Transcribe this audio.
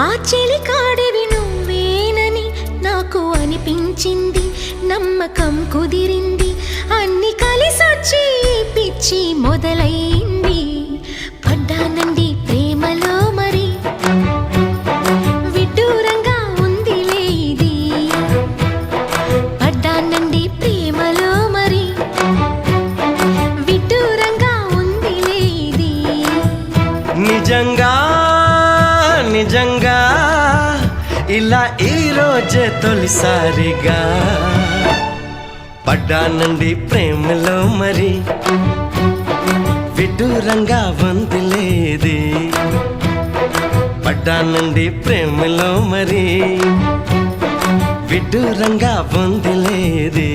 ఆ చెలికాడివి నువ్వేనని నాకు అనిపించింది, నమ్మకం కుదిరింది, అన్ని కలిసొచ్చి పిచ్చి మొదలైంది. పడ్డానండి ప్రేమలో మరి, విడ్డూరంగా ఉందిలే ఇది. పడ్డానండి ప్రేమలో మరి, విడ్డూరంగా ఉందిలే ఇది. నిజంగా నిజంగా ఇలా ఈ రోజే తొలిసారిగా పడ్డానండి ప్రేమలో మరి, విడ్డూరంగా వందిలేది. పడ్డానండి ప్రేమలో మరి, విడ్డూరంగా వందిలేది.